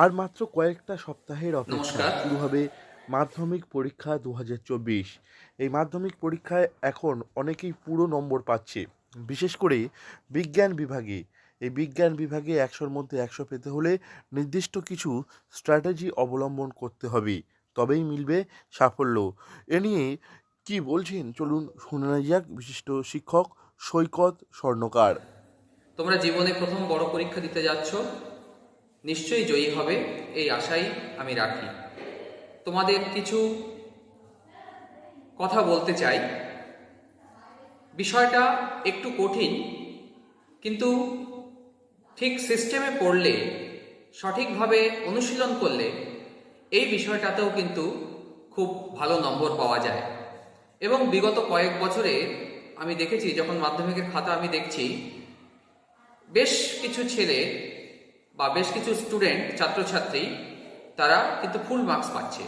আর মাত্র কয়েকটা সপ্তাহের অপেক্ষা নমস্কার। শুরু হবে মাধ্যমিক পরীক্ষা 2024। এই মাধ্যমিক পরীক্ষায় এখন অনেকেই পুরো নম্বর পাচ্ছে, বিশেষ করে বিজ্ঞান বিভাগে। এই বিজ্ঞান বিভাগে 100-র মধ্যে 100 পেতে হলে নির্দিষ্ট কিছু স্ট্র্যাটেজি অবলম্বন করতে হবে, তবেই মিলবে সাফল্য। এ নিয়ে কি বলছেন চলুন শুনে নেওয়া যাক বিশিষ্ট শিক্ষক সৈকত স্বর্ণকার। তোমরা জীবনে প্রথম বড় পরীক্ষা দিতে যাচ্ছ, নিশ্চয়ই জয়ী হবে এই আশাই আমি রাখি। তোমাদের কিছু কথা বলতে চাই। বিষয়টা একটু কঠিন, কিন্তু ঠিক সিস্টেমে পড়লে, সঠিকভাবে অনুশীলন করলে এই বিষয়টাতেও কিন্তু খুব ভালো নম্বর পাওয়া যায়। এবং বিগত কয়েক বছরে আমি দেখেছি, যখন মাধ্যমিকের খাতা আমি দেখছি, বেশ কিছু ছেলে বা বেশ কিছু স্টুডেন্ট, ছাত্রছাত্রী, তারা কিন্তু ফুল মার্কস পাচ্ছে।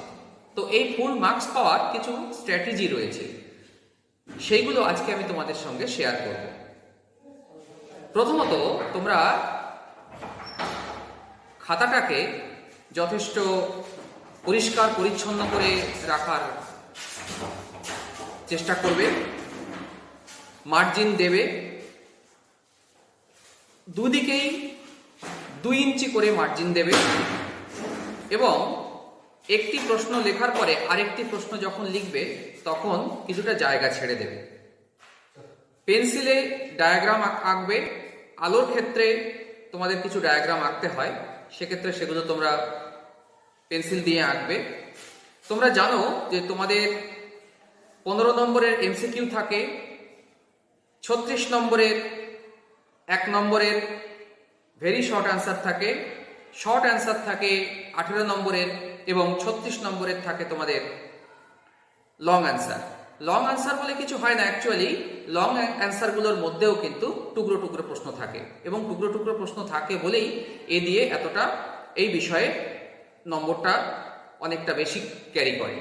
তো এই ফুল মার্কস পাওয়ার কিছু স্ট্র্যাটেজি রয়েছে, সেইগুলো আজকে আমি তোমাদের সঙ্গে শেয়ার করব। প্রথমত, তোমরা খাতাটাকে যথেষ্ট পরিষ্কার পরিচ্ছন্ন করে রাখার চেষ্টা করবে। মার্জিন দেবে, দুদিকেই 2 ইঞ্চি করে মার্জিন দেবে, এবং একটি প্রশ্ন লেখার পরে আরেকটি প্রশ্ন যখন লিখবে তখন কিছুটা জায়গা ছেড়ে দেবে। পেন্সিলে ডায়াগ্রাম আঁকবে। আলোর ক্ষেত্রে তোমাদের কিছু ডায়াগ্রাম আঁকতে হয়, সেক্ষেত্রে সেগুলো তোমরা পেন্সিল দিয়ে আঁকবে। তোমরা জানো যে তোমাদের 15 নম্বরের এমসিকিউ থাকে, 36 নম্বরের 1 নম্বরের ভেরি শর্ট অ্যান্সার থাকে, শর্ট অ্যান্সার থাকে 18 নম্বরের, এবং 36 নম্বরের থাকে তোমাদের লং অ্যান্সার। লং অ্যান্সার বলে কিছু হয় না, অ্যাকচুয়ালি লং অ্যান্সারগুলোর মধ্যেও কিন্তু টুকরো টুকরো প্রশ্ন থাকে, এবং টুকরো টুকরো প্রশ্ন থাকে বলেই এ দিয়ে এতটা এই বিষয়ে নম্বরটা অনেকটা বেশি ক্যারি করে।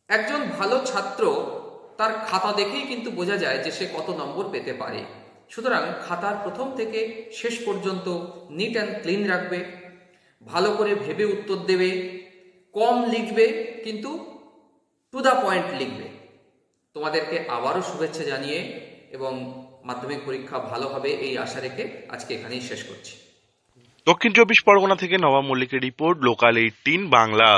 একজন ভালো ছাত্র তার খাতা দেখেই কিন্তু বোঝা যায় যে সে কত নম্বর পেতে পারে। সুতরাং খাতার প্রথম থেকে শেষ পর্যন্ত নিট অ্যান্ড ক্লিন রাখবে, ভালো করে ভেবে উত্তর দেবে, কম লিখবে, কিন্তু টু দ্য পয়েন্ট লিখবে। তোমাদেরকে আবারও শুভেচ্ছা জানিয়ে এবং মাধ্যমিক পরীক্ষা ভালো হবে এই আশা রেখে আজকে এখানেই শেষ করছি। দক্ষিণ 24 পরগনা থেকে নবাব মল্লিকের রিপোর্ট, লোকাল 18 বাংলা।